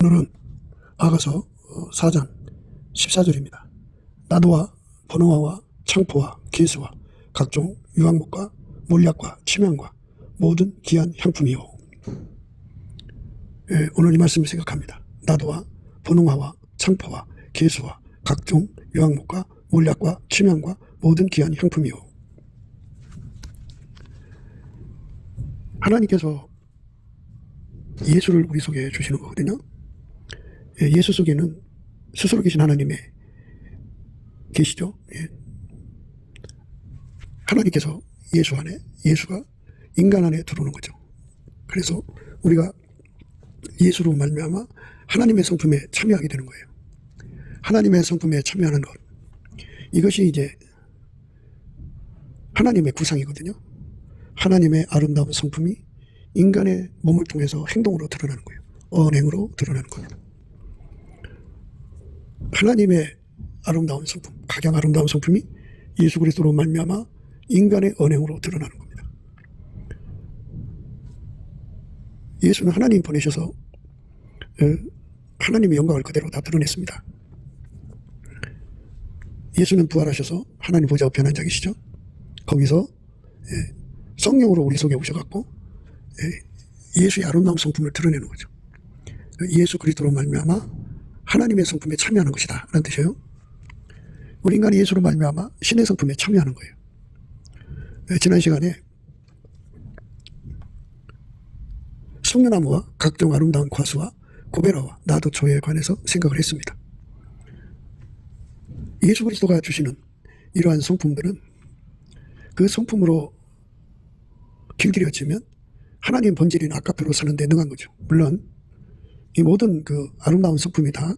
오늘은 아가서 4장 14절입니다. 나도와 번호와와 창포와 계수와 각종 유황목과 몰약과 침향과 모든 귀한 향품이요. 오늘 이 말씀을 생각합니다. 나도와 번호와와 창포와 계수와 각종 유황목과 몰약과 침향과 모든 귀한 향품이요. 하나님께서 예수를 우리 속에 주시는 거거든요. 예수 속에는 스스로 계신 하나님의 계시죠. 하나님께서 예수 안에, 예수가 인간 안에 들어오는 거죠. 그래서 우리가 예수로 말미암아 하나님의 성품에 참여하게 되는 거예요. 하나님의 성품에 참여하는 것, 이것이 이제 하나님의 구상이거든요. 하나님의 아름다운 성품이 인간의 몸을 통해서 행동으로 드러나는 거예요. 언행으로 드러나는 겁니다. 하나님의 아름다운 성품, 가장 아름다운 성품이 예수 그리스도로 말미암아 인간의 언행으로 드러나는 겁니다. 예수는 하나님 보내셔서 하나님의 영광을 그대로 다 드러냈습니다. 예수는 부활하셔서 하나님 보좌 우편에 앉아 계시죠. 거기서 성령으로 우리 속에 오셔갖고 예수의 아름다운 성품을 드러내는 거죠. 예수 그리스도로 말미암아 하나님의 성품에 참여하는 것이다 라는 뜻이에요. 우리 인간이 예수로 말미암아 신의 성품에 참여하는 거예요. 지난 시간에 성려나무와 각종 아름다운 과수와 고베라와 나도초에 관해서 생각을 했습니다. 예수 그리스도가 주시는 이러한 성품들은 그 성품으로 길들여지면 하나님 본질인 아까페로 사는 데 능한 거죠. 물론 이 모든 그 아름다운 성품이 다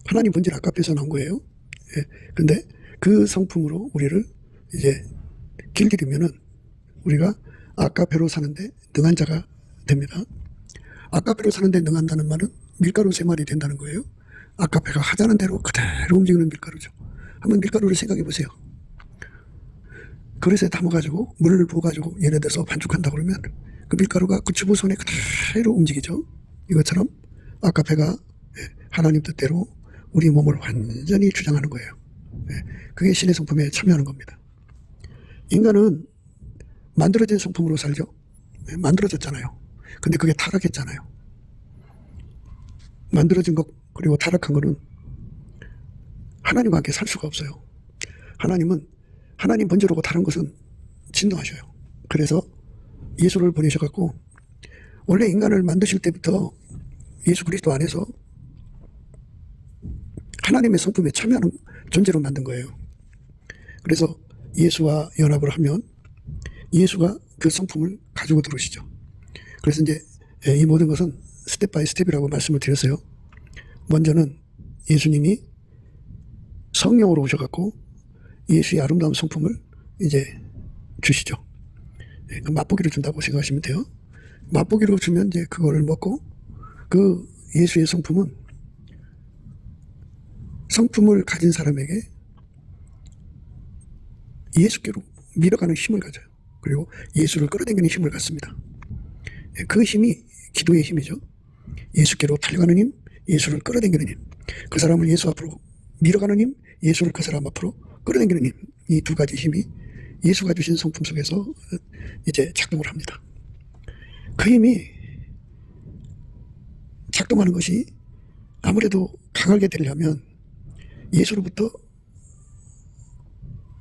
하나님 본질 아까페에서 나온 거예요. 근데 그 성품으로 우리를 이제 길들이면은 우리가 아까페로 사는데 능한 자가 됩니다. 아까페로 사는데 능한다는 말은 밀가루 3마리 된다는 거예요. 아까페가 하자는 대로 그대로 움직이는 밀가루죠. 한번 밀가루를 생각해 보세요. 그릇에 담아가지고 물을 부어가지고 예를 들어서 반죽한다 그러면 그 밀가루가 그 주부손에 그대로 움직이죠. 이것처럼 아까페가 하나님 뜻대로 우리 몸을 완전히 주장하는 거예요. 그게 신의 성품에 참여하는 겁니다. 인간은 만들어진 성품으로 살죠. 만들어졌잖아요. 근데 그게 타락했잖아요. 만들어진 것 그리고 타락한 거는 하나님과 함께 살 수가 없어요. 하나님은 하나님 본질하고 다른 것은 진노하셔요. 그래서 예수를 보내셔갖고 원래 인간을 만드실 때부터 예수 그리스도 안에서 하나님의 성품에 참여하는 존재로 만든 거예요. 그래서 예수와 연합을 하면 예수가 그 성품을 가지고 들어오시죠. 그래서 이제 이 모든 것은 스텝 바이 스텝이라고 말씀을 드렸어요. 먼저는 예수님이 성령으로 오셔갖고 예수의 아름다운 성품을 이제 주시죠. 맛보기를 준다고 생각하시면 돼요. 맛보기로 주면 이제 그거를 먹고 그 예수의 성품은 성품을 가진 사람에게 예수께로 밀어가는 힘을 가져요. 그리고 예수를 끌어당기는 힘을 갖습니다. 그 힘이 기도의 힘이죠. 예수께로 달려가는 힘, 예수를 끌어당기는 힘. 그 사람을 예수 앞으로 밀어가는 힘, 예수를 그 사람 앞으로 끌어당기는 힘. 이 두 가지 힘이 예수가 주신 성품 속에서 이제 작동을 합니다. 그 힘이 작동하는 것이 아무래도 강하게 되려면 예수로부터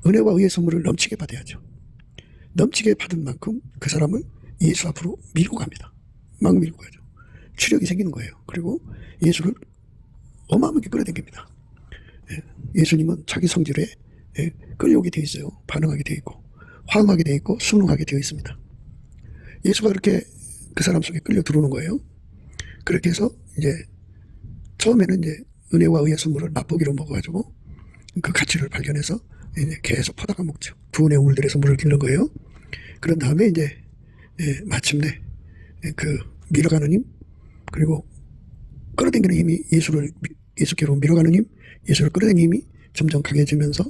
은혜와 의의 선물을 넘치게 받아야죠. 넘치게 받은 만큼 그 사람을 예수 앞으로 밀고 갑니다. 막 밀고 가죠. 추력이 생기는 거예요. 그리고 예수를 어마어마하게 끌어당깁니다. 예수님은 자기 성질에 끌려오게 되어 있어요. 반응하게 되어 있고 화응하게 되어 있고 순응하게 되어 있습니다. 예수가 그렇게 그 사람 속에 끌려 들어오는 거예요. 그렇게 해서 이제 처음에는 이제 은혜와 의의 선물을 맛보기로 먹어가지고 그 가치를 발견해서 이제 계속 퍼다가 먹죠. 부은의 우물 들여서 물을 길는 거예요. 그런 다음에 이제 마침내 그 밀어가는 힘 그리고 끌어당기는 힘이 예수께로 밀어가는 힘, 예수를 끌어당기는 힘이 점점 강해지면서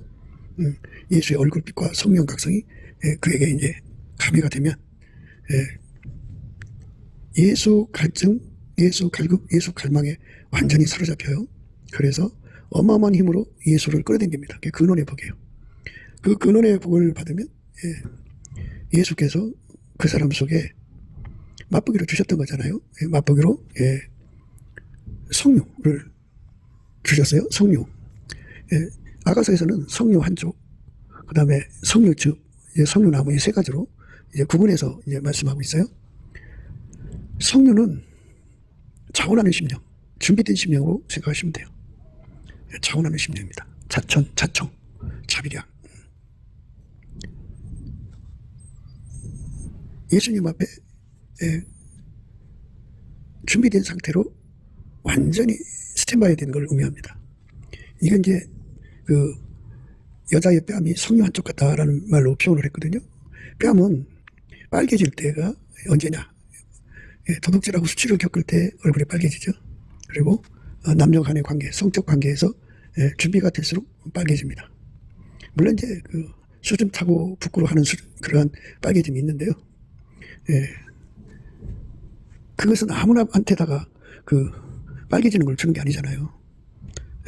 예수의 얼굴빛과 성령 각성이 그에게 이제 가미가 되면 예수 갈증 예수 갈급, 예수 갈망에 완전히 사로잡혀요. 그래서 어마어마한 힘으로 예수를 끌어당깁니다. 그게 근원의 복이에요. 그 근원의 복을 받으면 예수께서 그 사람 속에 맛보기로 주셨던 거잖아요. 맛보기로 석류를 주셨어요. 석류. 아가서에서는 석류 한쪽, 그 다음에 석류즙, 석류나무 이 세 가지로 이제 구분해서 이제 말씀하고 있어요. 석류는 자원하는 심령, 준비된 심령으로 생각하시면 돼요. 자원하는 심령입니다. 자천, 자청, 자비량. 예수님 앞에 준비된 상태로 완전히 스탠바이 된 걸 의미합니다. 이건 이제 그 여자의 뺨이 석류 한쪽 같다라는 말로 표현을 했거든요. 뺨은 빨개질 때가 언제냐? 도둑질하고 수치를 겪을 때 얼굴이 빨개지죠. 그리고 남녀 간의 관계, 성적 관계에서 준비가 될수록 빨개집니다. 물론 이제 그 수줍 타고 부끄러워하는 그러한 빨개짐이 있는데요. 그것은 아무나한테다가 그 빨개지는 걸 주는 게 아니잖아요.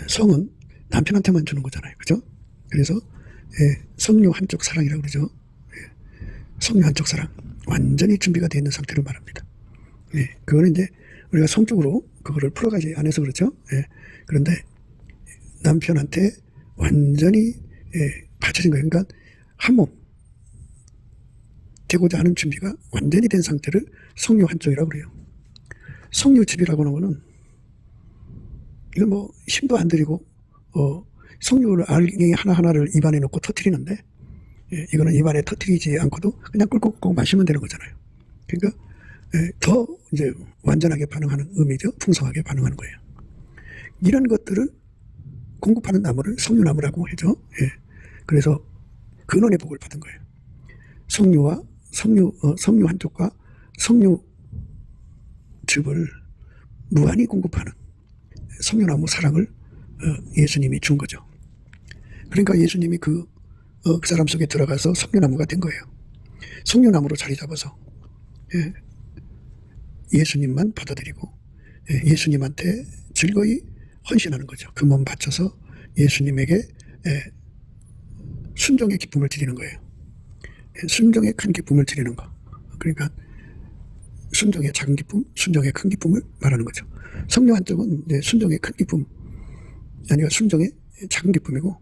성은 남편한테만 주는 거잖아요. 그죠? 그래서 석류 한쪽 사랑이라고 그러죠. 석류 한쪽 사랑. 완전히 준비가 되어 있는 상태로 말합니다. 그거는 이제 우리가 성적으로 그거를 풀어가지 않아서 그렇죠. 그런데 남편한테 완전히 받쳐진 거예요. 그러니까 한 몸 되고자 하는 준비가 완전히 된 상태를 석류 한쪽이라고 그래요. 석류즙이라고 하는 거는 이건 뭐 힘도 안 들이고 석류를 알갱이 하나하나를 입안에 넣고 터뜨리는데 이거는 입안에 터뜨리지 않고도 그냥 꿀꺽꿀꺽 마시면 되는 거잖아요. 그러니까 더 이제 완전하게 반응하는 의미죠. 풍성하게 반응하는 거예요. 이런 것들을 공급하는 나무를 석류나무라고 하죠. 그래서 근원의 복을 받은 거예요. 석류 한쪽과 석류즙을 무한히 공급하는 석류나무 사랑을 예수님이 준 거죠. 그러니까 예수님이 그 사람 속에 들어가서 석류나무가 된 거예요. 석류나무로 자리 잡아서 예수님만 받아들이고 예수님한테 즐거이 헌신하는 거죠. 그 몸 바쳐서 예수님에게 순종의 기쁨을 드리는 거예요. 순종의 큰 기쁨을 드리는 거. 그러니까 순종의 작은 기쁨, 순종의 큰 기쁨을 말하는 거죠. 석류 한쪽은 순종의 큰 기쁨, 아니요 순종의 작은 기쁨이고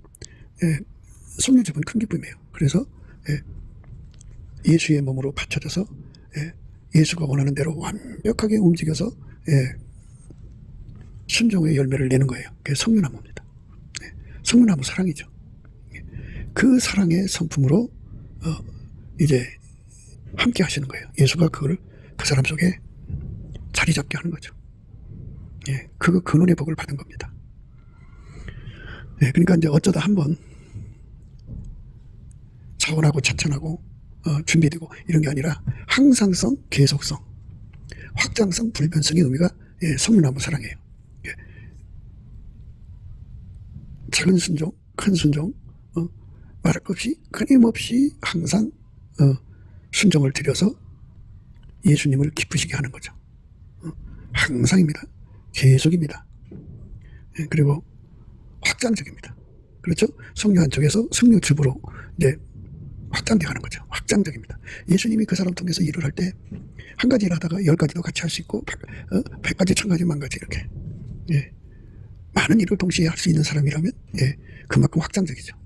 석류즙은 큰 기쁨이에요. 그래서 예수의 몸으로 받쳐져서 예수가 원하는 대로 완벽하게 움직여서 순종의 열매를 내는 거예요. 그게 석류나무입니다. 석류나무 사랑이죠. 그 사랑의 성품으로 이제 함께 하시는 거예요. 예수가 그걸 그 사람 속에 자리 잡게 하는 거죠. 그 근원의 복을 받은 겁니다. 그러니까 이제 어쩌다 한번 자원하고 자천하고 준비되고 이런 게 아니라 항상성, 계속성, 확장성, 불변성의 의미가 석류나무 사랑이에요. 작은 순종, 큰 순종, 말할 것 없이 끊임없이 항상 순종을 드려서 예수님을 기쁘시게 하는 거죠. 항상입니다. 계속입니다. 그리고 확장적입니다. 그렇죠? 석류 한쪽에서 석류즙으로 이제 확장돼 가는 거죠. 확장적입니다. 예수님이 그 사람 통해서 일을 할 때 한 가지 일 하다가 10가지도 같이 할 수 있고 100가지, 1000가지, 10,000가지 이렇게 많은 일을 동시에 할 수 있는 사람이라면 그만큼 확장적이죠.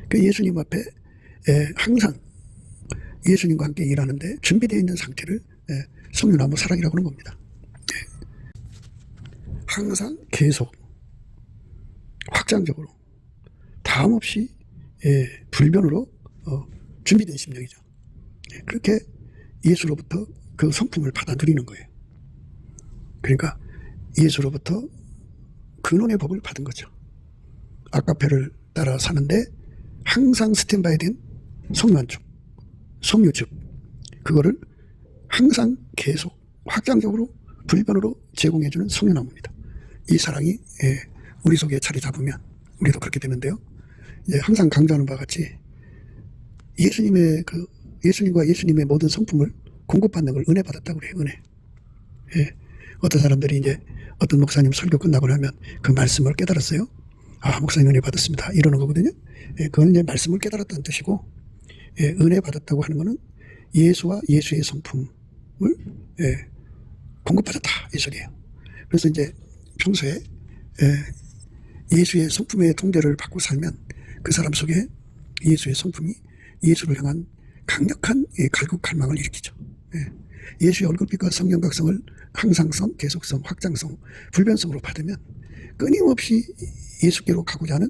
그 예수님 앞에 항상 예수님과 함께 일하는데 준비되어 있는 상태를 석류나무 사랑이라고 하는 겁니다. 항상 계속 확장적으로 다음 없이 불변으로 준비된 심령이죠. 그렇게 예수로부터 그 성품을 받아들이는 거예요. 그러니까 예수로부터 근원의 복을 받은 거죠. 아까페를 따라 사는데 항상 스탠바이 된 석류 한쪽, 석류즙, 그거를 항상 계속 확장적으로 불변으로 제공해주는 석류나무입니다. 이 사랑이 우리 속에 자리 잡으면 우리도 그렇게 되는데요. 항상 강조하는 바와 같이 예수님과 예수님의 모든 성품을 공급받는 걸 은혜 받았다고 그래요. 은혜. 예. 어떤 사람들이 이제 어떤 목사님 설교 끝나고 나면 그 말씀을 깨달았어요. 아, 목사님 은혜 받았습니다. 이러는 거거든요. 예, 그건 이제 말씀을 깨달았다는 뜻이고, 예, 은혜 받았다고 하는 거는 예수와 예수의 성품을 예, 공급받았다 이 소리예요. 그래서 이제 평소에 예수의 성품의 통제를 받고 살면 그 사람 속에 예수의 성품이 예수를 향한 강력한 갈국 갈망을 일으키죠. 예수의 얼굴빛과 성령 각성을 항상성, 계속성, 확장성, 불변성으로 받으면 끊임없이 예수께로 가고자 하는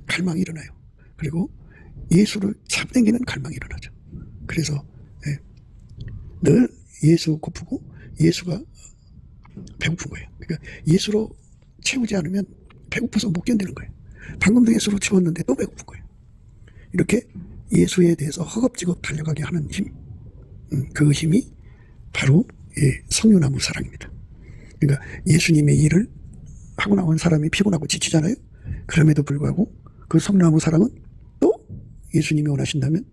갈망이 일어나요. 그리고 예수를 잡당기는 갈망이 일어나죠. 그래서 늘 예수 고프고 예수가 배고픈 거예요. 그러니까 예수로 채우지 않으면 배고파서 못 견디는 거예요. 방금도 예수로 채웠는데 또 배고픈 거예요. 이렇게 예수에 대해서 허겁지겁 달려가게 하는 힘, 그 힘이 바로 성령나무 사랑입니다. 그러니까 예수님의 일을 하고 나온 사람이 피곤하고 지치잖아요. 그럼에도 불구하고 그 성령나무 사랑은 또 예수님이 원하신다면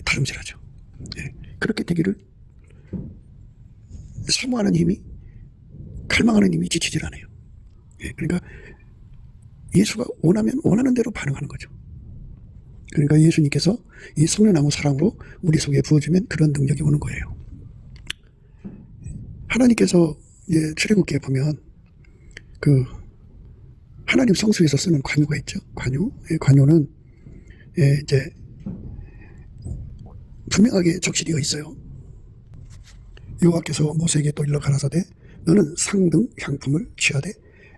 다름질하죠. 그렇게 되기를 사모하는 힘이, 갈망하는 힘이 지치질 않아요. 그러니까 예수가 원하면 원하는 대로 반응하는 거죠. 그러니까 예수님께서 이 성령나무 사랑으로 우리 속에 부어주면 그런 능력이 오는 거예요. 하나님께서 출애굽기에 보면 그 하나님 성수에서 쓰는 관유가 있죠. 관유는 이제 분명하게 적시되어 있어요. 여호와께서 모세에게 또 일러 가라사대 너는 상등 향품을 취하되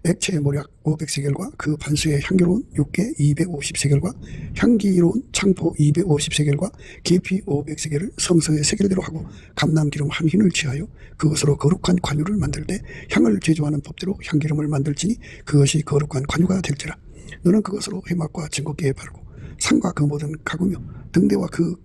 액체의 모략 500세겔과 그 반수의 향기로운 육개 250세겔과 향기로운 창포 250세겔과 계피 500세겔을 성서의 세겔대로 하고 감람기름 한 흰을 취하여 그것으로 거룩한 관유를 만들되 향을 제조하는 법대로 향기름을 만들지니 그것이 거룩한 관유가 될지라. 너는 그것으로 회막과 증거기에 바르고 상과 그 모든 가구며 등대와 그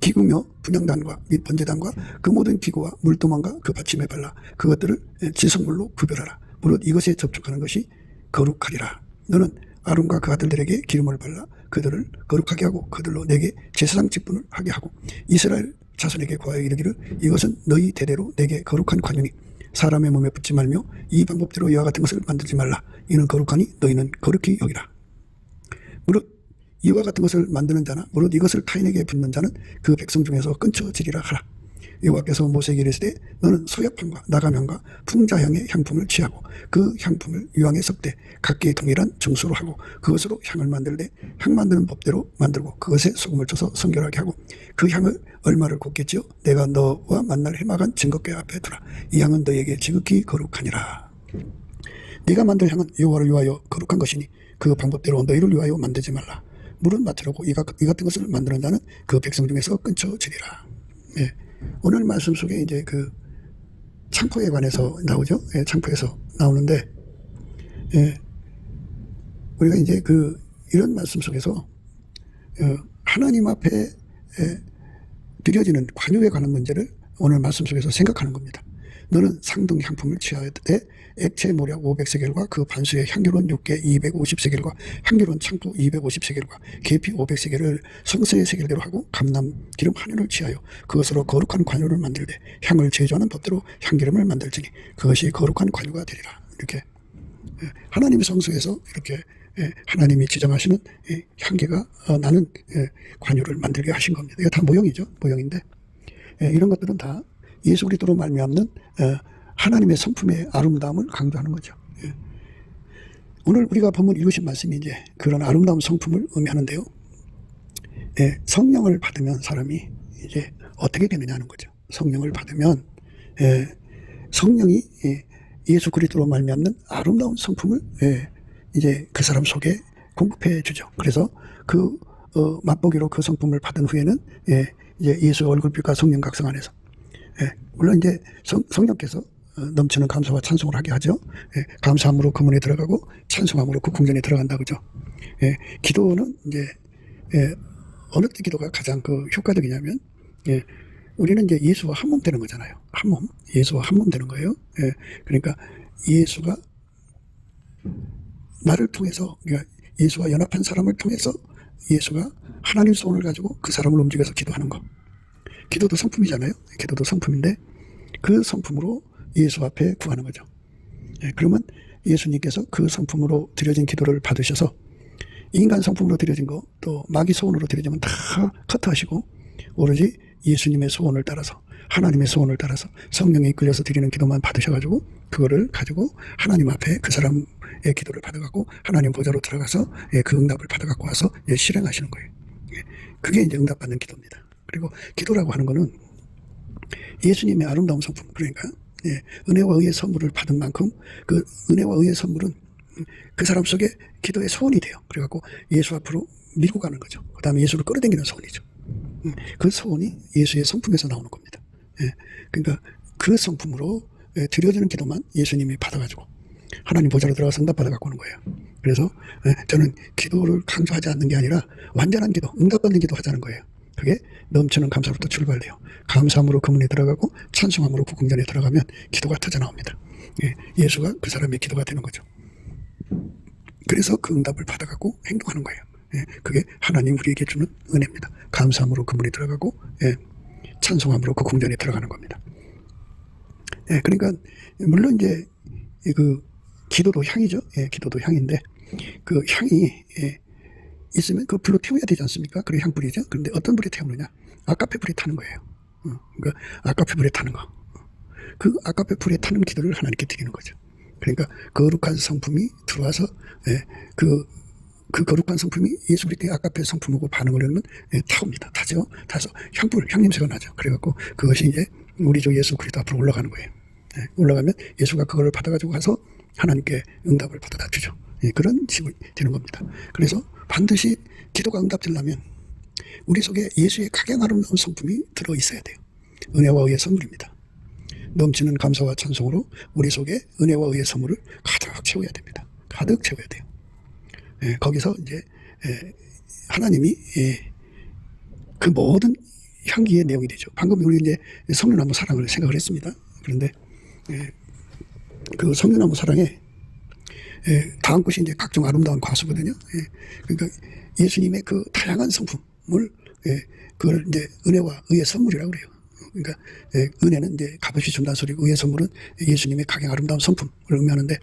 기구며 분향단과 및 번제단과 그 모든 기구와 물도망과 그 받침에 발라 그것들을 지성물로 구별하라. 무릇 이것에 접촉하는 것이 거룩하리라. 너는 아론과 그 아들들에게 기름을 발라 그들을 거룩하게 하고 그들로 내게 제사장 직분을 하게 하고 이스라엘 자손에게 고하여 이르기를 이것은 너희 대대로 내게 거룩한 관유니 사람의 몸에 붙지 말며 이 방법대로 이와 같은 것을 만들지 말라. 이는 거룩하니 너희는 거룩히 여기라. 무릇 이와 같은 것을 만드는 자나 무릇 이것을 타인에게 붓는 자는 그 백성 중에서 끊쳐지리라 하라. 여호와께서 모세에게 이르시되 너는 소약향과 나가면과 풍자향의 향품을 취하고 그 향품을 유황에 섞되 각기 동일한 정수로 하고 그것으로 향을 만들되 향 만드는 법대로 만들고 그것에 소금을 쳐서 성결하게 하고 그 향을 얼마를 곱게 지어 내가 너와 만날 해막한 증거궤 앞에 두라. 이 향은 너에게 지극히 거룩하니라. 네가 만들 향은 여호와를 위하여 거룩한 것이니 그 방법대로 너희를 위하여 만들지 말라. 물은 맡으려고 이 같은 것을 만드는 자는 그 백성 중에서 끊쳐지리라. 오늘 말씀 속에 이제 그 창포에 관해서 나오죠. 창포에서 나오는데, 우리가 이제 이런 말씀 속에서 하나님 앞에 드려지는 관유에 관한 문제를 오늘 말씀 속에서 생각하는 겁니다. 너는 상등 향품을 취하되 액체 모략 500세겔과 그 반수의 향기로운 육개 250세겔과 향기로운 창포 250세겔과 계피 500세겔을 성서의 세겔대로 하고 감람 기름 한 현을 취하여 그것으로 거룩한 관유를 만들되 향을 제조하는 법대로 향기름을 만들지니 그것이 거룩한 관유가 되리라. 이렇게 하나님의 성소에서 이렇게 하나님이 지정하시는 향기가 나는 관유를 만들게 하신 겁니다. 이거 다 모형이죠. 모형인데 이런 것들은 다 예수 그리스도로 말미암는 하나님의 성품의 아름다움을 강조하는 거죠. 오늘 우리가 본문 읽으신 말씀이 이제 그런 아름다운 성품을 의미하는데요. 성령을 받으면 사람이 이제 어떻게 되느냐는 거죠. 성령을 받으면 성령이 예수 그리스도로 말미암는 아름다운 성품을 이제 그 사람 속에 공급해 주죠. 그래서 그 맛보기로 그 성품을 받은 후에는 이제 예수의 얼굴빛과 성령 각성 안에서 물론 이제 성령께서 넘치는 감사와 찬송을 하게 하죠. 감사함으로 그 문에 들어가고 찬송함으로 그 궁전에 들어간다 그죠. 기도는 이제 어느 때 기도가 가장 효과적이냐면 우리는 이제 예수와 한 몸 되는 거잖아요. 한 몸, 예수와 한 몸 되는 거예요. 그러니까 예수가 나를 통해서, 그러니까 예수와 연합한 사람을 통해서 예수가 하나님 손을 가지고 그 사람을 움직여서 기도하는 거. 기도도 성품이잖아요. 기도도 성품인데 그 성품으로 예수 앞에 구하는 거죠. 그러면 예수님께서 그 성품으로 드려진 기도를 받으셔서 인간 성품으로 드려진 거 또 마귀 소원으로 드려지면 다 커트하시고 오로지 예수님의 소원을 따라서 하나님의 소원을 따라서 성령에 이끌려서 드리는 기도만 받으셔가지고 그거를 가지고 하나님 앞에 그 사람의 기도를 받아갖고 하나님 보좌로 들어가서 그 응답을 받아갖고 와서 실행하시는 거예요. 그게 이제 응답받는 기도입니다. 그리고 기도라고 하는 거는 예수님의 아름다운 성품, 그러니까 은혜와 의의 선물을 받은 만큼 그 은혜와 의의 선물은 그 사람 속에 기도의 소원이 돼요. 그래갖고 예수 앞으로 밀고 가는 거죠. 그 다음에 예수를 끌어당기는 소원이죠. 그 소원이 예수의 성품에서 나오는 겁니다. 그러니까 그 성품으로 드려지는 기도만 예수님이 받아가지고 하나님 보좌로 들어가서 응답받아 갖고 오는 거예요. 그래서 저는 기도를 강조하지 않는 게 아니라 완전한 기도, 응답받는 기도 하자는 거예요. 그게 넘치는 감사로부터 출발돼요. 감사함으로 그 문에 들어가고 찬송함으로 그 궁전에 들어가면 기도가 터져 나옵니다. 예수가 그 사람의 기도가 되는 거죠. 그래서 그 응답을 받아가고 행동하는 거예요. 그게 하나님 우리에게 주는 은혜입니다. 감사함으로 그 문에 들어가고 찬송함으로 그 궁전에 들어가는 겁니다. 그러니까 물론 이제 그 기도도 향이죠. 기도도 향인데 그 향이 있으면 그 불로 태워야 되지 않습니까? 그게 향불이죠. 그런데 어떤 불에 태우느냐? 아가페 불에 타는 거예요. 그러니까 아가페 불에 타는 거. 그 아가페 불에 타는 기도를 하나님께 드리는 거죠. 그러니까 거룩한 성품이 들어와서 그 거룩한 성품이 예수 그리스도의 아가페 성품하고 반응을 하면 타옵니다. 타죠. 타서 향냄새가 나죠. 그래갖고 그것이 이제 우리 주 예수 그리스도 앞으로 올라가는 거예요. 올라가면 예수가 그걸 받아가지고 가서 하나님께 응답을 받아다 주죠. 그런 식으로 되는 겁니다. 그래서 반드시 기도가 응답되려면 우리 속에 예수의 가장 아름다운 성품이 들어있어야 돼요. 은혜와 의의 선물입니다. 넘치는 감사와 찬송으로 우리 속에 은혜와 의의 선물을 가득 채워야 됩니다. 가득 채워야 돼요. 거기서 이제 하나님이 그 모든 향기의 내용이 되죠. 방금 우리 이제 성령나무 사랑을 생각을 했습니다. 그런데 그 성령나무 사랑에 다음 것이 이제 각종 아름다운 과수거든요. 그러니까 예수님의 그 다양한 성품을 그걸 이제 은혜와 의의 선물이라고 그래요. 그러니까 은혜는 이제 값없이 준다는 소리고 의의 선물은 예수님의 가장 아름다운 성품을 의미하는데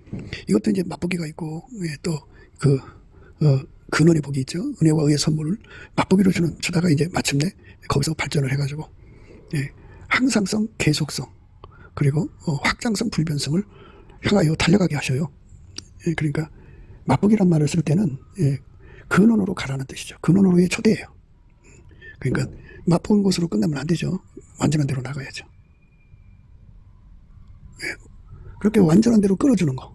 이것도 이제 맛보기가 있고 또 그 근원의 복이 있죠. 은혜와 의의 선물을 맛보기로 주다가 이제 마침내 거기서 발전을 해가지고 항상성, 계속성 그리고 확장성, 불변성을 향하여 달려가게 하셔요. 그러니까 맛보기란 말을 쓸 때는 근원으로 가라는 뜻이죠. 근원으로의 초대예요. 그러니까 맛본 것으로 끝나면 안 되죠. 완전한 대로 나가야죠. 그렇게 완전한 대로 끌어주는 거,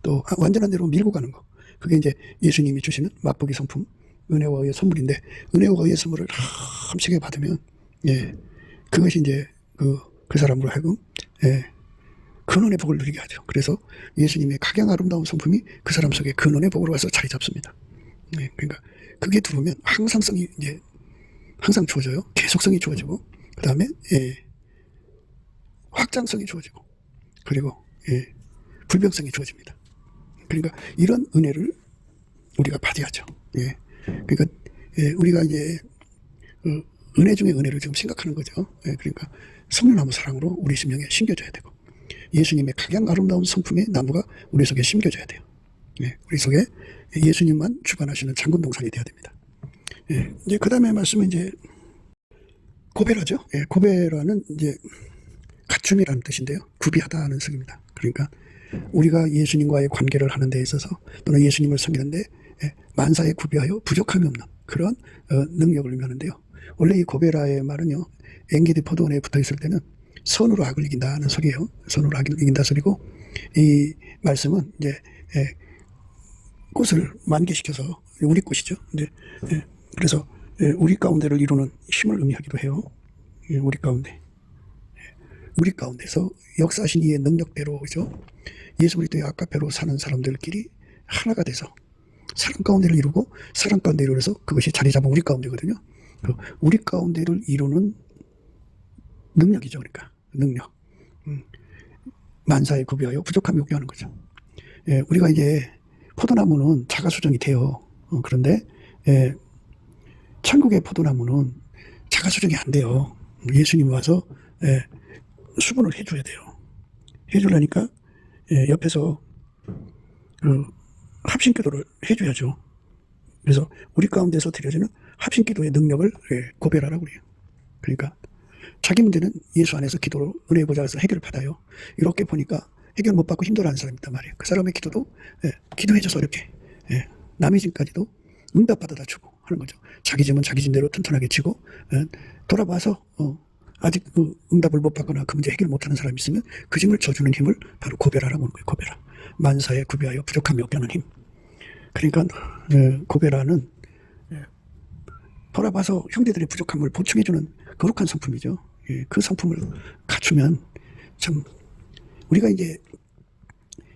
또 완전한 대로 밀고 가는 거, 그게 이제 예수님이 주시는 맛보기 성품, 은혜와 의의 선물인데 은혜와 의의 선물을 함께 받으면 그것이 이제 그 사람으로 하여금 근원의 복을 누리게 하죠. 그래서 예수님의 가장 아름다운 성품이 그 사람 속에 근원의 복으로 와서 자리 잡습니다. 그러니까 그게 들어오면 항상성이 이제 항상 주어져요. 계속성이 주어지고 그 다음에 확장성이 주어지고 그리고 불변성이 주어집니다. 그러니까 이런 은혜를 우리가 받아야죠. 그러니까 우리가 이제 은혜 중에 은혜를 지금 생각하는 거죠. 그러니까 성령나무 사랑으로 우리 심령에 심겨져야 되고 예수님의 가장 아름다운 성품의 나무가 우리 속에 심겨져야 돼요. 우리 속에 예수님만 주관하시는 장군 동산이 되어야 됩니다. 이제 그 다음에 말씀은 이제 고베라죠. 고베라는 이제 갖춤이라는 뜻인데요. 구비하다는 뜻입니다. 그러니까 우리가 예수님과의 관계를 하는 데 있어서 또는 예수님을 섬기는데 만사에 구비하여 부족함이 없는 그런 능력을 의미하는데요. 원래 이 고베라의 말은요. 엔게디 포도원에 붙어 있을 때는 선으로 악을 이긴다는 소리예요. 선으로 악을 이긴다 소리고 이 말씀은 이제 꽃을 만개시켜서 우리 꽃이죠. 이제 그래서 우리 가운데를 이루는 힘을 의미하기도 해요. 우리 가운데. 우리 가운데서 역사하신 이의 능력대로 그죠? 예수 그리스도의 아가페로 사는 사람들끼리 하나가 돼서 사랑 가운데를 이루고 사랑 가운데 이루어서 그것이 자리 잡은 우리 가운데거든요. 우리 가운데를 이루는 능력이죠. 그러니까 능력. 만사에 구비하여 부족함이 없게 하는 거죠. 우리가 이제 포도나무는 자가수정이 돼요. 그런데 천국의 포도나무는 자가수정이 안 돼요. 예수님이 와서 수분을 해줘야 돼요. 해주려니까 옆에서 그 합심기도를 해줘야죠. 그래서 우리 가운데서 드려지는 합심기도의 능력을 고별하라고 그래요. 그러니까 자기 문제는 예수 안에서 기도로 은혜의 보좌에서 해결을 받아요. 이렇게 보니까 해결 못 받고 힘들어하는 사람이 있단 말이에요. 그 사람의 기도도 기도해줘서 이렇게 남의 짐까지도 응답받아다 주고 하는 거죠. 자기 짐은 자기 짐대로 튼튼하게 지고 돌아봐서 아직 그 응답을 못 받거나 그 문제 해결 못하는 사람이 있으면 그 짐을 져주는 힘을 바로 고별하라고 하는 거예요. 고별하. 만사에 구비하여 부족함이 없게 하는 힘. 그러니까 고별하는 돌아봐서 형제들의 부족함을 보충해주는 거룩한 성품이죠. 그 성품을 갖추면 참 우리가 이제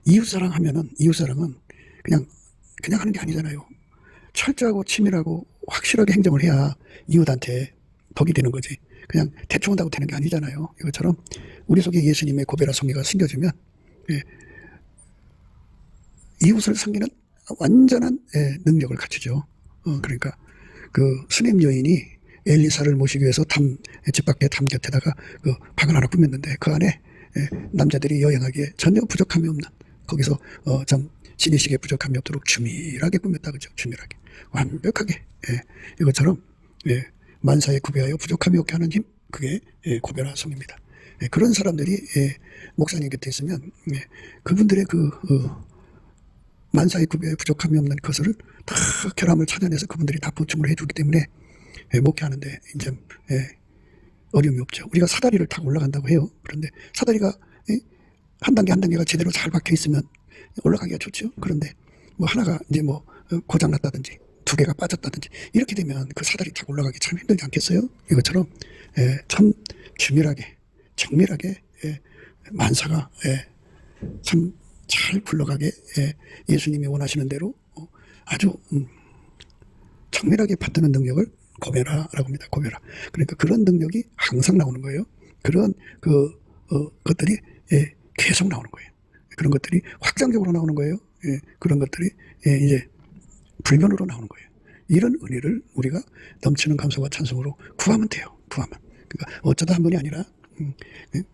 이웃사랑 하면은 이웃사랑은 그냥 하는 게 아니잖아요. 철저하고 치밀하고 확실하게 행정을 해야 이웃한테 덕이 되는 거지. 그냥 대충 한다고 되는 게 아니잖아요. 이것처럼 우리 속에 예수님의 고배라 성리가 생겨지면 이웃을 섬기는 완전한 능력을 갖추죠. 그러니까 그 수냄 여인이 엘리사를 모시기 위해서 집 밖에 담 곁에다가 그 방을 하나 꾸몄는데 그 안에 남자들이 여행하기에 전혀 부족함이 없는 거기서 좀 지니시기에 부족함이 없도록 주밀하게 꾸몄다 그죠. 주밀하게 완벽하게 이것처럼 만사에 구비하여 부족함이 없게 하는 힘 그게 고별한 성입니다. 그런 사람들이 목사님 곁에 있으면 그분들의 그 만사에 구비하여 부족함이 없는 것을 다 결함을 찾아내서 그분들이 다 보충을 해주기 때문에 목회하는데 이제 어려움이 없죠. 우리가 사다리를 타고 올라간다고 해요. 그런데 사다리가 한 단계 한 단계가 제대로 잘 박혀 있으면 올라가기가 좋죠. 그런데 뭐 하나가 이제 뭐 고장 났다든지 두 개가 빠졌다든지 이렇게 되면 그 사다리 타고 올라가기 참 힘들지 않겠어요? 이것처럼 참 주밀하게 정밀하게 만사가 참 잘 굴러가게 예수님이 원하시는 대로 아주 정밀하게 받드는 능력을 고별하라고 합니다. 고별하. 그러니까 그런 능력이 항상 나오는 거예요. 그런 것들이 계속 나오는 거예요. 그런 것들이 확장적으로 나오는 거예요. 그런 것들이 이제 불변으로 나오는 거예요. 이런 은혜를 우리가 넘치는 감사와 찬송으로 구하면 돼요. 구하면. 그러니까 어쩌다 한 번이 아니라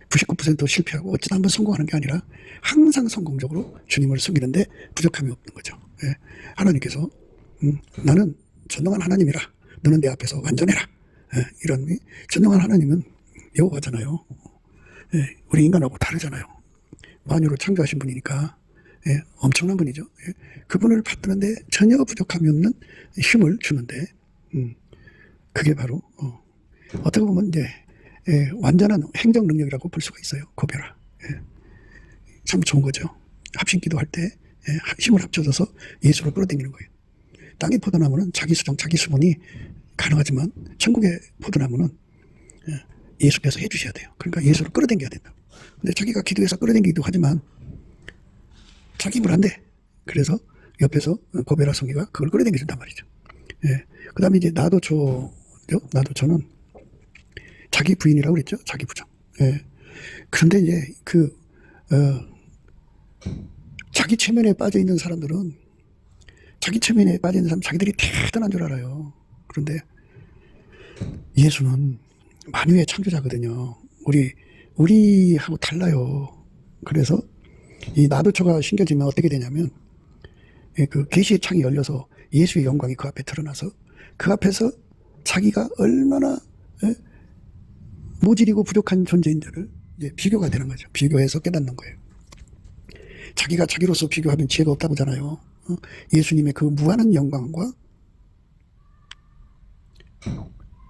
99% 실패하고 어쩌다 한 번 성공하는 게 아니라 항상 성공적으로 주님을 섬기는데 부족함이 없는 거죠. 하나님께서 나는 전능한 하나님이라 너는 내 앞에서 완전해라. 이런 전능한 하나님은 여호와잖아요. 우리 인간하고 다르잖아요. 만유를 창조하신 분이니까 엄청난 분이죠. 그분을 받드는데 전혀 부족함이 없는 힘을 주는데 그게 바로 어떻게 보면 이제 완전한 행정 능력이라고 볼 수가 있어요. 고별하. 참 좋은 거죠. 합심기도 할 때 힘을 합쳐져서 예수를 끌어당기는 거예요. 땅의 포도나무는 자기 수정, 자기 수분이 가능하지만 천국의 포도나무는 예수께서 해주셔야 돼요. 그러니까 예수를 끌어당겨야 된다. 근데 자기가 기도해서 끌어당기기도 하지만 자기 힘을 안 돼. 그래서 옆에서 고베라 성기가 그걸 끌어당겨준단 말이죠. 그 다음에 이제 나도초죠. 나도초는 자기 부인이라고 그랬죠. 자기 부정. 그런데 이제 자기 체면에 빠져 있는 사람들은 자기 체면에 빠져 있는 사람 자기들이 대단한 줄 알아요. 그런데 예수는 만유의 창조자거든요. 우리하고 달라요. 그래서 이 나도초가 신겨지면 어떻게 되냐면 그 계시의 창이 열려서 예수의 영광이 그 앞에 드러나서 그 앞에서 자기가 얼마나 모질이고 부족한 존재인지를 이제 비교가 되는 거죠. 비교해서 깨닫는 거예요. 자기가 자기로서 비교하면 지혜가 없다고잖아요. 예수님의 그 무한한 영광과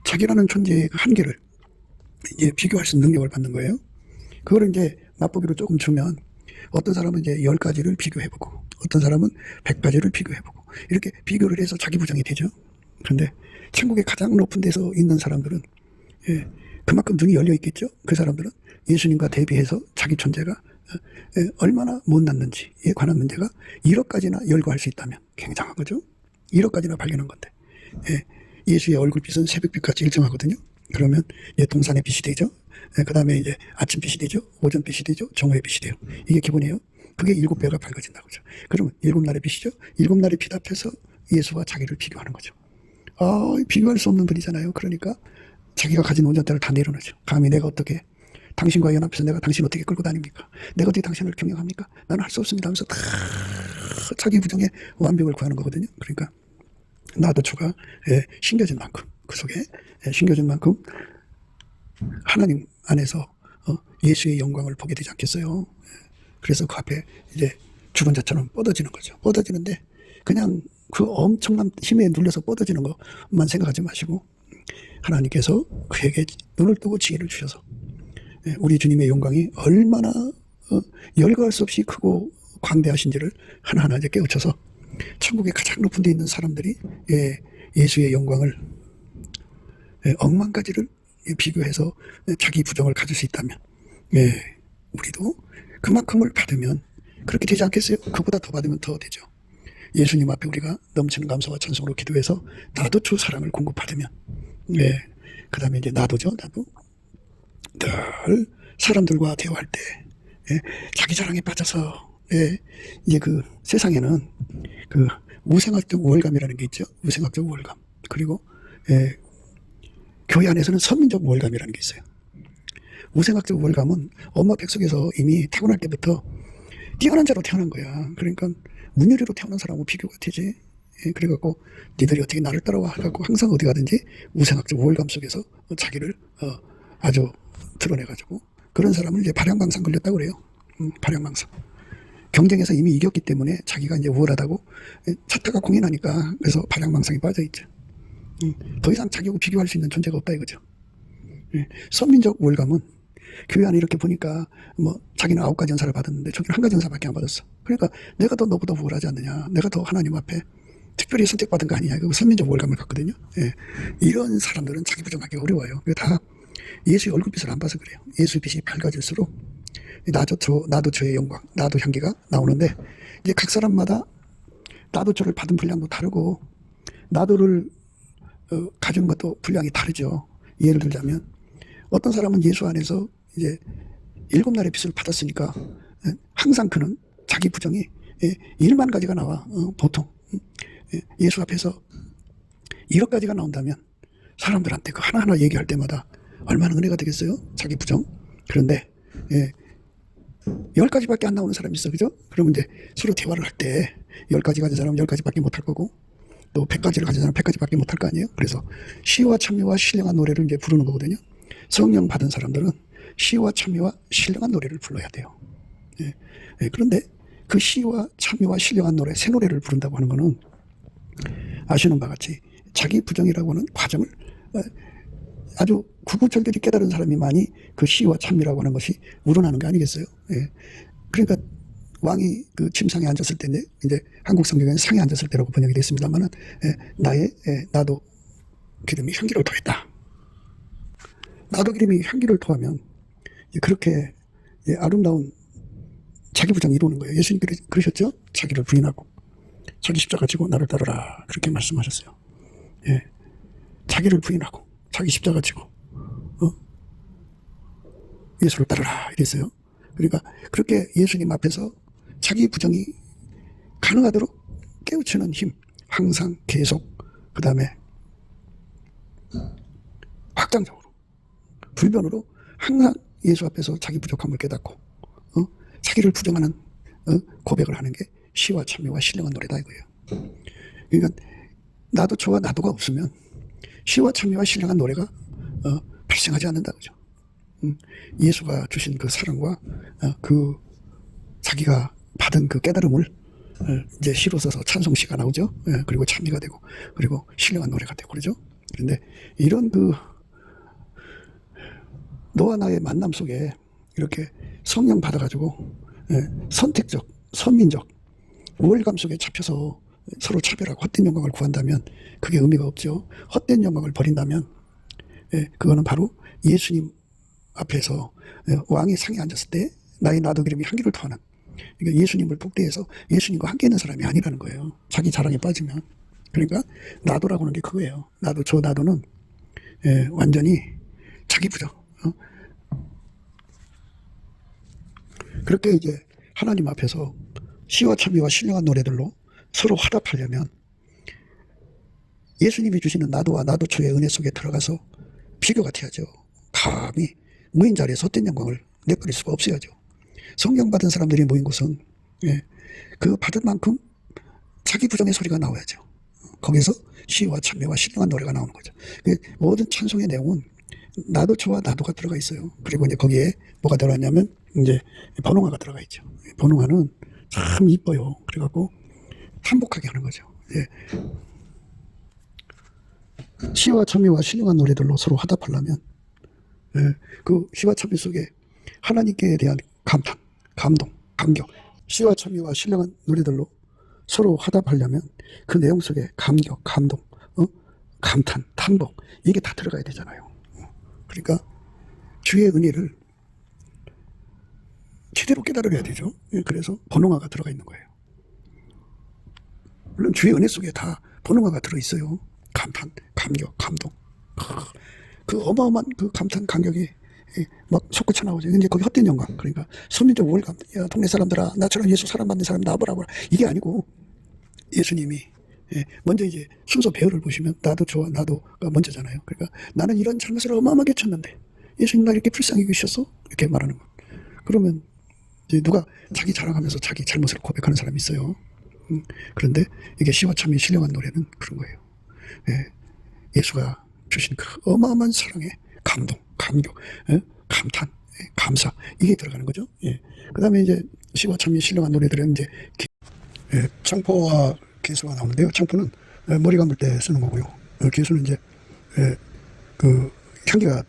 자기라는 존재의 그 한계를 이제 비교할 수 있는 능력을 받는 거예요. 그걸 이제 맛보기로 조금 주면 어떤 사람은 이제 10가지를 비교해보고 어떤 사람은 100가지를 비교해보고 이렇게 비교를 해서 자기 부정이 되죠. 그런데 천국의 가장 높은 데서 있는 사람들은 그만큼 눈이 열려 있겠죠. 그 사람들은 예수님과 대비해서 자기 존재가 얼마나 못났는지에 관한 문제가 1억 가지나 열거할 수 있다면 굉장한 거죠. 1억 가지나 발견한 건데 예수의 얼굴빛은 새벽빛같이 일정하거든요. 그러면 동산의 빛이 되죠. 그 다음에 이제 아침빛이 되죠. 오전빛이 되죠. 정오의 빛이 돼요. 이게 기본이에요. 그게 7배가 밝아진다고 하죠. 그러면 7날의 빛이죠. 7날의 빛 앞에서 예수와 자기를 비교하는 거죠. 비교할 수 없는 분이잖아요. 그러니까 자기가 가진 온전대를 다 내려놓죠. 감히 내가 어떻게 당신과 연합해서 내가 당신 어떻게 끌고 다닙니까? 내가 어떻게 당신을 경영합니까? 나는 할 수 없습니다 하면서 다 자기 부정의 완벽을 구하는 거거든요. 그러니까 나도초가 신겨진 만큼, 그 속에 신겨진 만큼 하나님 안에서 예수의 영광을 보게 되지 않겠어요? 그래서 그 앞에 이제 죽은 자처럼 뻗어지는 거죠. 뻗어지는데 그냥 그 엄청난 힘에 눌려서 뻗어지는 것만 생각하지 마시고 하나님께서 그에게 눈을 뜨고 지혜를 주셔서 우리 주님의 영광이 얼마나 열거할 수 없이 크고 광대하신지를 하나하나 이제 깨우쳐서 천국의 가장 높은 데 있는 사람들이 예수의 영광을 억만 가지를 비교해서 자기 부정을 가질 수 있다면 우리도 그만큼을 받으면 그렇게 되지 않겠어요? 그보다 더 받으면 더 되죠. 예수님 앞에 우리가 넘치는 감사와 찬송으로 기도해서 나도초 사랑을 공급받으면 그 다음에 이제 나도죠. 나도 늘 사람들과 대화할 때 자기 자랑에 빠져서 이제 그 세상에는 그 우생학적 우월감이라는 게 있죠. 우생학적 우월감. 그리고 교회 안에서는 선민적 우월감이라는 게 있어요. 우생학적 우월감은 엄마 뱃속에서 이미 타고날 때부터 뛰어난 자로 태어난 거야. 그러니까 문유리로 태어난 사람하고 비교가 되지. 그래갖고 니들이 어떻게 나를 따라와 하고 항상 어디 가든지 우생학적 우월감 속에서 자기를 아주 드러내가지고 그런 사람을 이제 발양망상 걸렸다고 그래요. 발양망상. 경쟁에서 이미 이겼기 때문에 자기가 이제 우월하다고 차타가 공인하니까 그래서 발양망상에 빠져있죠. 더 이상 자기하고 비교할 수 있는 존재가 없다 이거죠. 선민적 우월감은 교회 안에 이렇게 보니까 뭐 자기는 9가지 은사를 받았는데 저기는 1가지 은사밖에 안 받았어. 그러니까 내가 더 너보다 우월하지 않느냐. 내가 더 하나님 앞에 특별히 선택받은 거 아니냐. 그 선민적 우월감을 갖거든요. 이런 사람들은 자기 부정하기 어려워요. 그게 다 예수의 얼굴빛을 안 봐서 그래요. 예수의 빛이 밝아질수록 나도 저의 영광, 나도 향기가 나오는데 이제 각 사람마다 나도 저를 받은 분량도 다르고 나도를 가진 것도 분량이 다르죠. 예를 들자면 어떤 사람은 예수 안에서 이제 7날의 빛을 받았으니까 항상 그는 자기 부정이 1만 가지가 나와. 보통 예수 앞에서 1억 가지가 나온다면 사람들한테 그 하나하나 얘기할 때마다 얼마나 은혜가 되겠어요? 자기 부정. 그런데 10가지밖에 안 나오는 사람이 있어. 그죠? 그러면 이제 서로 대화를 할 때 10가지 가진 사람은 10가지밖에 못할 거고 또 100가지를 가진 사람은 100가지밖에 못할 거 아니에요? 그래서 시와 찬미와 신령한 노래를 이제 부르는 거거든요. 성령 받은 사람들은 시와 찬미와 신령한 노래를 불러야 돼요. 그런데 그 시와 찬미와 신령한 노래, 새 노래를 부른다고 하는 거는 아시는 바와 같이 자기 부정이라고 하는 과정을 아주 구구절절히 깨달은 사람이 많이 그 시와 찬미라고 하는 것이 우러나는 게 아니겠어요? 그러니까 왕이 그 침상에 앉았을 때인데 이제 한국 성경에는 상에 앉았을 때라고 번역이 됐습니다만은 나도 기름이 향기를 더했다. 나도 기름이 향기를 더하면 그렇게 아름다운 자기 부정이 이루는 거예요. 예수님 그러셨죠? 자기를 부인하고 자기 십자가 지고 나를 따르라 그렇게 말씀하셨어요. 자기를 부인하고 자기 십자가 지고 예수를 따르라 이랬어요. 그러니까 그렇게 예수님 앞에서 자기 부정이 가능하도록 깨우치는 힘, 항상 계속 그 다음에 확장적으로 불변으로 항상 예수 앞에서 자기 부족함을 깨닫고 자기를 부정하는 고백을 하는 게 시와 찬미와 신령한 노래다 이거예요. 그러니까 나도 저와 나도가 없으면 시와 찬미와 신령한 노래가 발생하지 않는다 그죠. 예수가 주신 그 사랑과 그 자기가 받은 그 깨달음을 이제 시로 써서 찬송시가 나오죠. 그리고 찬미가 되고 그리고 신령한 노래가 되고 그러죠. 그런데 이런 그 너와 나의 만남 속에 이렇게 성령 받아가지고 선택적, 선민적 우월감 속에 잡혀서 서로 차별하고 헛된 영광을 구한다면 그게 의미가 없죠. 헛된 영광을 버린다면 그거는 바로 예수님 앞에서 왕의 상에 앉았을 때 나의 나도 기름이 향기를 더하는 그러니까 예수님을 복대해서 예수님과 함께 있는 사람이 아니라는 거예요. 자기 자랑에 빠지면. 그러니까 나도라고 하는 게 그거예요. 나도 저 나도는 완전히 자기 부정. 그렇게 이제 하나님 앞에서 시와 찬미와 신령한 노래들로 서로 화답하려면 예수님이 주시는 나도와 나도초의 은혜 속에 들어가서 비교 같아야죠. 감히 무인 자리에 헛된 영광을 내버릴 수가 없어야죠. 성령 받은 사람들이 모인 곳은 그 받은 만큼 자기 부정의 소리가 나와야죠. 거기서 시와 찬미와 신령한 노래가 나오는 거죠. 모든 찬송의 내용은 나도 좋아 나도가 들어가 있어요. 그리고 이제 거기에 뭐가 들어갔냐면 이제 번호가가 들어가 있죠. 번호가는 참 이뻐요. 그래갖고 한복하게 하는 거죠. 시와 찬미와 신령한 노래들로 서로 화답하려면 그 시와 찬미 속에 하나님께 대한 감탄, 감동, 감격, 시와 찬미와 신령한 노래들로 서로 화답하려면 그 내용 속에 감격, 감동, 감탄, 탄복 이게 다 들어가야 되잖아요. 그러니까 주의 은혜를 제대로 깨달아야 되죠. 그래서 번호가가 들어가 있는 거예요. 물론 주의 은혜 속에 다 번호가가 들어있어요. 감탄, 감격, 감동. 그 어마어마한 그 감탄, 감격이 막 솟구쳐 나오죠. 이제 거기 헛된 영광. 그러니까 선민적 우월감. 야, 동네 사람들아, 나처럼 예수 사랑받는 사람 나보라. 이게 아니고 예수님이 먼저 이제 순서 배열을 보시면 나도 좋아, 나도가 먼저잖아요. 그러니까 나는 이런 잘못을 어마어마하게 쳤는데 예수님 나 이렇게 불쌍히 여기셨어? 이렇게 말하는 거. 그러면 이제 누가 자기 자랑하면서 자기 잘못을 고백하는 사람이 있어요. 그런데 이게 시와 참이 신령한 노래는 그런 거예요. 예수가 주신 그 어마어마한 사랑에 감동, 감격, 감탄, 감사 이게 들어가는 거죠. 그 다음에 이제 시와 참이 신령한 노래들은 이제 창포와 개수가 나오는데요. 창포는 머리 감을 때 쓰는 거고요. 개수는 이제 그 향기가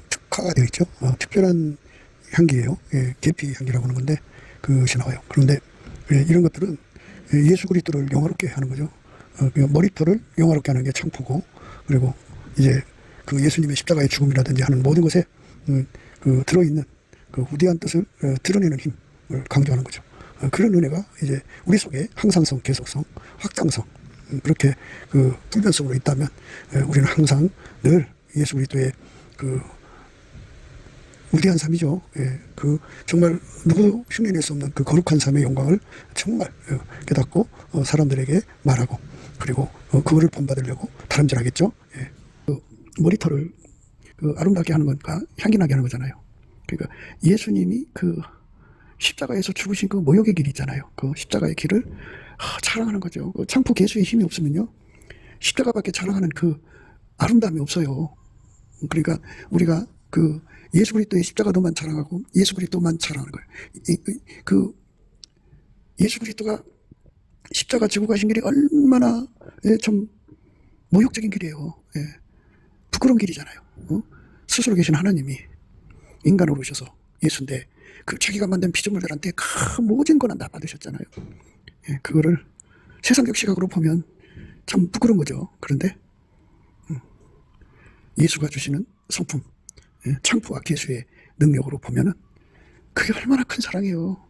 특화가 되어 있죠. 특별한 향기예요. 계피 향기라고 하는 건데 그것이 나와요. 그런데 이런 것들은 예수 그리스도를 영화롭게 하는 거죠. 머리털을 영화롭게 하는 게 창포고, 그리고 이제 그 예수님의 십자가의 죽음이라든지 하는 모든 것에 그 들어있는 그 위대한 뜻을 드러내는 힘을 강조하는 거죠. 그런 은혜가 이제 우리 속에 항상성, 계속성, 확장성 그렇게 그 불변성으로 있다면 우리는 항상 늘 예수 그리스도의 그 위대한 삶이죠. 그 정말 누구도 흉내낼 수 없는 그 거룩한 삶의 영광을 정말 깨닫고 사람들에게 말하고, 그리고 그거를 본받으려고 다름질하겠죠. 그 머리털을 그 아름답게 하는 건가 향기나게 하는 거잖아요. 그러니까 예수님이 그 십자가에서 죽으신 그 모욕의 길 있잖아요. 그 십자가의 길을 자랑하는 거죠. 그 창포 개수의 힘이 없으면요 십자가밖에 자랑하는 그 아름다움이 없어요. 그러니까 우리가 그 예수 그리스도의 십자가도만 자랑하고 예수 그리스도만 자랑하는 거예요. 그 예수 그리스도가 십자가 지고 가신 길이 얼마나 좀 모욕적인 길이에요. 부끄러운 길이잖아요. 스스로 계신 하나님이 인간으로 오셔서 예수인데 그 자기가 만든 피조물들한테 그 모든 거는 다 받으셨잖아요. 그거를 세상적 시각으로 보면 참 부끄러운 거죠. 그런데 예수가 주시는 성품, 창포와 계수의 능력으로 보면은 그게 얼마나 큰 사랑이에요.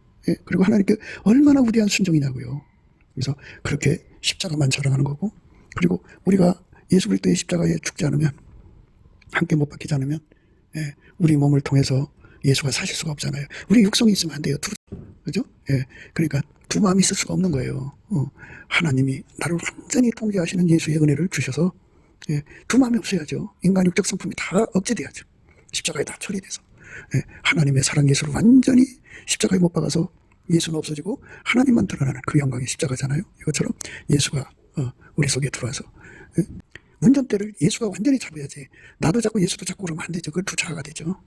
그리고 하나님께 얼마나 위대한 순종이냐고요. 그래서 그렇게 십자가만 자랑하는 거고, 그리고 우리가 예수 그리스도의 십자가에 죽지 않으면, 함께 못 박히지 않으면 우리 몸을 통해서 예수가 사실 수가 없잖아요. 우리 육성이 있으면 안 돼요. 그죠? 그러니까 두 마음이 있을 수가 없는 거예요. 하나님이 나를 완전히 통제하시는 예수의 은혜를 주셔서 두 마음이 없어야죠. 인간 육적 성품이 다 억제돼야죠. 십자가에 다 처리돼서 하나님의 사랑 예수를 완전히 십자가에 못 박아서 예수는 없어지고 하나님만 드러나는 그 영광의 십자가잖아요. 이것처럼 예수가 우리 속에 들어와서 운전대를 예수가 완전히 잡아야지, 나도 잡고 예수도 잡고 그러면 안 되죠. 그건 두 차가 되죠.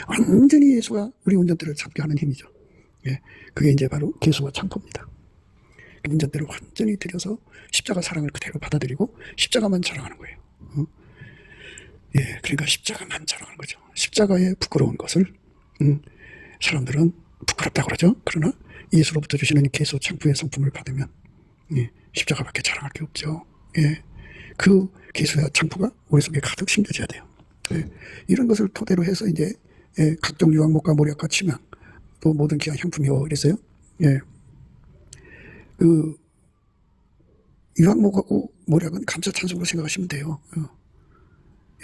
완전히 예수가 우리 운전대를 잡게 하는 힘이죠. 그게 이제 바로 계수와 창포입니다. 운전대를 완전히 들여서 십자가 사랑을 그대로 받아들이고 십자가만 자랑하는 거예요. 그러니까 십자가만 자랑하는 거죠. 십자가의 부끄러운 것을 사람들은 부끄럽다고 그러죠. 그러나 예수로부터 주시는 계수 창포의 성품을 받으면 십자가밖에 자랑할 게 없죠. 그 계수와 창포가 우리 속에 가득 심겨져야 돼요. 이런 것을 토대로 해서 이제 각종 유황목과 모략과 치명 또 모든 귀한 향품이요 이랬어요. 그 유황목하고 모략은 감사 찬송으로 생각하시면 돼요.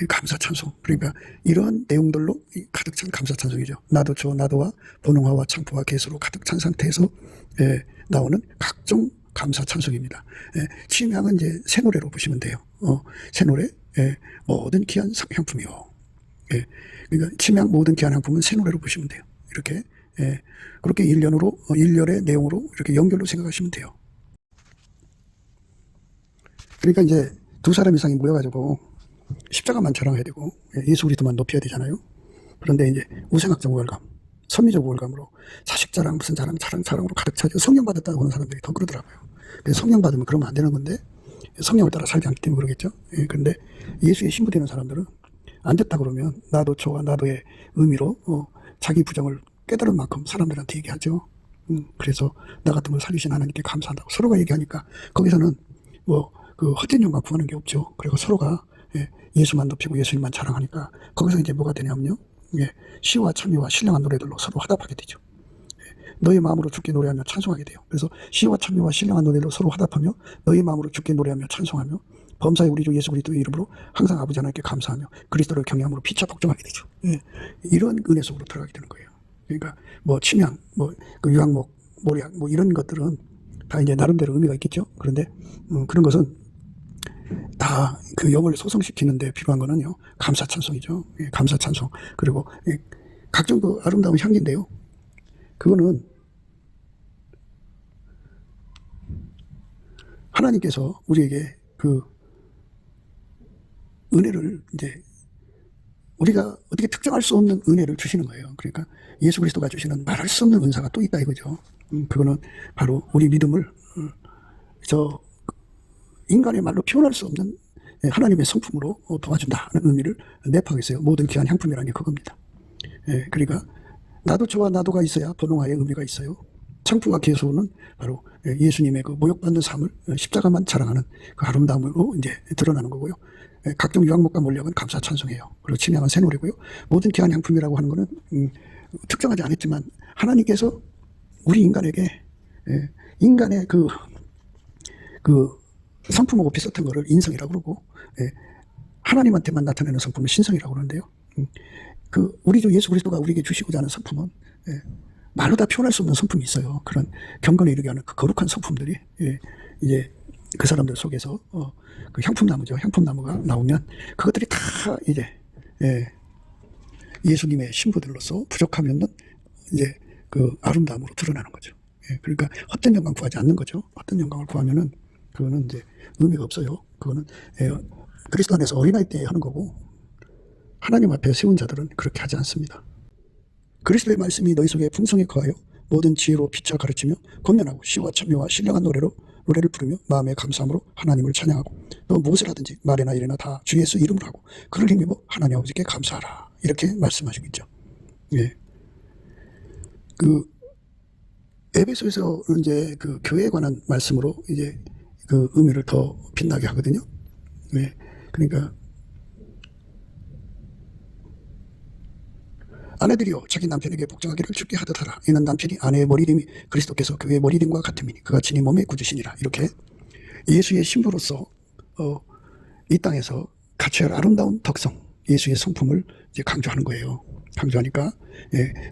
감사 찬송. 그러니까 이러한 내용들로 가득 찬 감사 찬송이죠. 나도 저 나도와 번홍화와 창포와 계수로 가득 찬 상태에서 나오는 각종 감사 찬송입니다. 치명은 이제 새 노래로 보시면 돼요. 새 노래 모든 귀한 향품이요. 예. 그러니까 침향 모든 귀한 향품은 새 노래로 보시면 돼요. 이렇게. 예. 그렇게 일렬의 내용으로 이렇게 연결로 생각하시면 돼요. 그러니까 이제 두 사람 이상이 모여가지고 십자가만 자랑해야 되고 예수 그리스도만 높여야 되잖아요. 그런데 이제 우생학적 우월감, 선미적 우월감으로 자식 자랑, 무슨 자랑, 자랑으로 가득 차죠. 성령 받았다고 하는 사람들이 더 그러더라고요. 그래서 성령 받으면 그러면 안 되는 건데 성령을 따라 살지 않기 때문에 그러겠죠. 예, 그런데 예수의 신부되는 사람들은 안 됐다 그러면 나도 저와 나도의 의미로 자기 부정을 깨달은 만큼 사람들한테 얘기하죠. 그래서 나 같은 걸 살리신 하나님께 감사한다고 서로가 얘기하니까 거기서는 뭐 그 헛된 영광 구하는 게 없죠. 그리고 서로가 예수만 높이고 예수님만 자랑하니까 거기서 이제 뭐가 되냐면요. 시와 찬미와 신령한 노래들로 서로 화답하게 되죠. 너의 마음으로 주께 노래하며 찬송하게 돼요. 그래서 시와 찬미와 신령한 노래로 서로 화답하며 너의 마음으로 주께 노래하며 찬송하며 범사의 우리 주 예수 그리스도의 이름으로 항상 아버지 하나님께 감사하며 그리스도를 경외함으로 피차 복종하게 되죠. 이런 은혜 속으로 들어가게 되는 거예요. 그러니까 뭐 침향, 뭐 그 유황목, 모략, 뭐 이런 것들은 다 이제 나름대로 의미가 있겠죠. 그런데 그런 것은 다 그 영을 소성시키는데 필요한 거는요, 감사 찬송이죠. 감사 찬송. 그리고 각종 그 아름다운 향기인데요. 그거는 하나님께서 우리에게 그 은혜를 이제 우리가 어떻게 특정할 수 없는 은혜를 주시는 거예요. 그러니까 예수 그리스도가 주시는 말할 수 없는 은사가 또 있다 이거죠. 그거는 바로 우리 믿음을 저 인간의 말로 표현할 수 없는 하나님의 성품으로 도와준다는 의미를 내포하고 있어요. 모든 귀한 향품이라는 게 그겁니다. 그러니까 나도 저와 나도가 있어야 번호화의 의미가 있어요. 창풍과 계수는 바로 예수님의 그 모욕받는 삶을 십자가만 자랑하는 그 아름다움으로 이제 드러나는 거고요. 각종 유황목과 몰약은 감사 찬송해요. 그리고 침향은 새 노래고요. 모든 귀한 향품이라고 하는 거는 특정하지 않았지만 하나님께서 우리 인간에게 인간의 그 성품하고 비슷한 거를 인성이라고 그러고 하나님한테만 나타내는 성품은 신성이라고 그러는데요. 그 우리 주 예수 그리스도가 우리에게 주시고자 하는 성품은 말로 다 표현할 수 없는 성품이 있어요. 그런 경건에 이르게 하는 그 거룩한 성품들이 이제 그 사람들 속에서 그 향품나무죠. 향품나무가 나오면 그것들이 다 이제 예수님의 신부들로서 부족하면은 이제 그 아름다움으로 드러나는 거죠. 그러니까 헛된 영광 구하지 않는 거죠. 헛된 영광을 구하면은 그거는 이제 의미가 없어요. 그거는 그리스도 안에서 어린아이 때 하는 거고 하나님 앞에 세운 자들은 그렇게 하지 않습니다. 그리스도의 말씀이 너희 속에 풍성히 거하여 모든 지혜로 피차 가르치며 권면하고 시와 찬미와 신령한 노래를 부르며 마음의 감사함으로 하나님을 찬양하고 또 무엇을 하든지 말이나 일이나 다 주 예수 이름으로 하고 그를 힘입어 하나님 아버지께 감사하라 이렇게 말씀하시고 있죠. 그 에베소에서 이제 그 교회에 관한 말씀으로 이제 그 의미를 더 빛나게 하거든요. 그러니까 아내들이여 자기 남편에게 복종하기를 주께 하듯 하라. 이는 남편이 아내의 머리림이 그리스도께서 교회의 머리림과 같음이니 그가 친히 몸에 굳으시니라. 이렇게 예수의 신부로서 이 땅에서 갖춰야 할 아름다운 덕성, 예수의 성품을 이제 강조하는 거예요. 강조하니까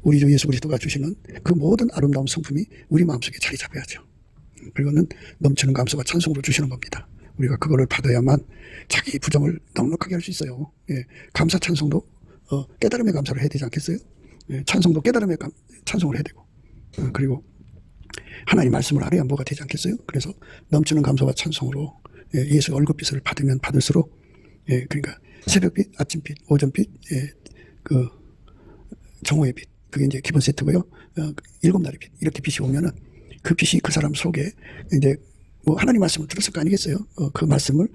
우리 주 예수 그리스도가 주시는 그 모든 아름다운 성품이 우리 마음속에 자리 잡아야죠. 그리고는 넘치는 감사와 찬송으로 주시는 겁니다. 우리가 그거를 받아야만 자기 부정을 넉넉하게 할 수 있어요. 감사 찬송도 깨달음의 감사를 해야 되지 않겠어요? 찬송도 깨달음의 찬송을 해야 되고 그리고 하나님 말씀을 알아야 뭐가 되지 않겠어요? 그래서 넘치는 감사와 찬송으로 예수의 얼굴빛을 받으면 받을수록 그러니까 새벽빛, 아침빛, 오전빛, 그 정오의 빛 그게 이제 기본 세트고요. 7날의 빛 이렇게 빛이 오면은 그 빛이 그 사람 속에 이제 뭐 하나님 말씀을 들었을 거 아니겠어요? 그 말씀을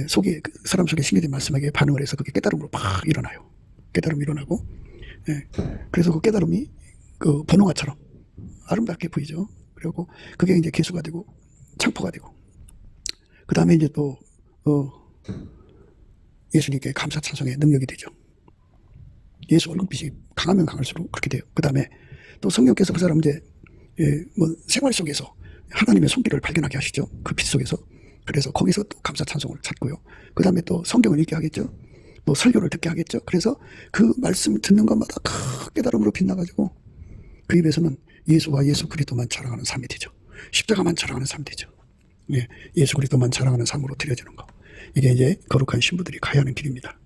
속에 그 사람 속에 심겨진 말씀에게 반응을 해서 그게 깨달음으로 팍 일어나요. 깨달음이 일어나고 그래서 그 깨달음이 그 번호가처럼 아름답게 보이죠. 그리고 그게 이제 개수가 되고 창포가 되고 그 다음에 이제 또 예수님께 감사 찬송의 능력이 되죠. 예수 얼굴빛이 강하면 강할수록 그렇게 돼요. 그 다음에 또 성령께서 그 사람 이제 뭐 생활 속에서 하나님의 손길을 발견하게 하시죠. 그 빛 속에서. 그래서 거기서 또 감사 찬송을 찾고요. 그 다음에 또 성경을 읽게 하겠죠. 뭐 설교를 듣게 하겠죠. 그래서 그 말씀 듣는 것마다 큰 깨달음으로 빛나가지고 그 입에서는 예수와 예수 그리스도만 자랑하는 삶이 되죠. 십자가만 자랑하는 삶이 되죠. 예수 그리스도만 자랑하는 삶으로 드려지는 거. 이게 이제 거룩한 신부들이 가야 하는 길입니다.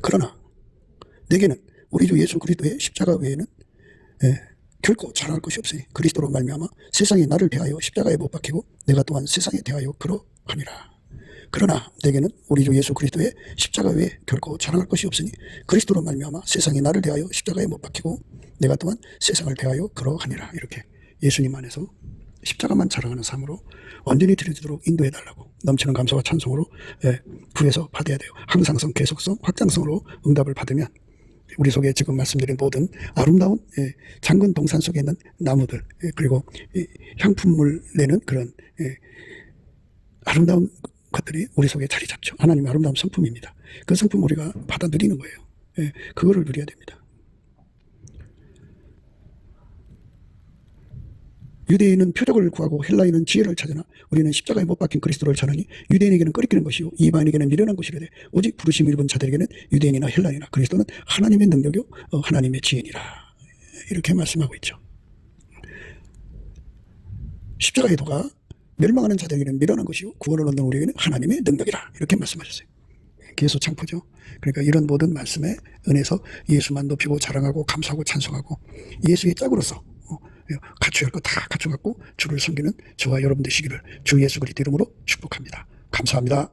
그러나 내게는 우리 주 예수 그리스도의 십자가 외에는 결코 자랑할 것이 없으니 그리스도로 말미암아 세상이 나를 대하여 십자가에 못 박히고 내가 또한 세상에 대하여 그러하니라. 그러나 내게는 우리 주 예수 그리스도의 십자가 외에 결코 자랑할 것이 없으니 그리스도로 말미암아 세상이 나를 대하여 십자가에 못 박히고 내가 또한 세상을 대하여 그러하니라. 이렇게 예수님 안에서 십자가만 자랑하는 삶으로 완전히 드려지도록 인도해달라고 넘치는 감사와 찬송으로 부에서 받아야 돼요. 항상성, 계속성, 확장성으로 응답을 받으면 우리 속에 지금 말씀드린 모든 아름다운 장근 동산 속에 있는 나무들, 그리고 향품을 내는 그런 아름다운 것들이 우리 속에 자리 잡죠. 하나님의 아름다운 성품입니다. 그 성품 우리가 받아 누리는 거예요. 그거를 누려야 됩니다. 유대인은 표적을 구하고 헬라인은 지혜를 찾으나 우리는 십자가에 못 박힌 그리스도를 전하니 유대인에게는 끓이키는 것이요 이방인에게는 미련한 것이라되 오직 부르심을 입은 자들에게는 유대인이나 헬라인이나 그리스도는 하나님의 능력이요 하나님의 지혜니라. 이렇게 말씀하고 있죠. 십자가의 도가 멸망하는 자들에게는 미련한 것이요 구원을 얻는 우리에게는 하나님의 능력이라. 이렇게 말씀하셨어요. 계속 창포죠. 그러니까 이런 모든 말씀에 은혜서 예수만 높이고 자랑하고 감사하고 찬송하고 예수의 짝으로서 갖춰야 할 거 다 갖춰갖고 주를 섬기는 저와 여러분 되시기를 주 예수 그리스도 이름으로 축복합니다. 감사합니다.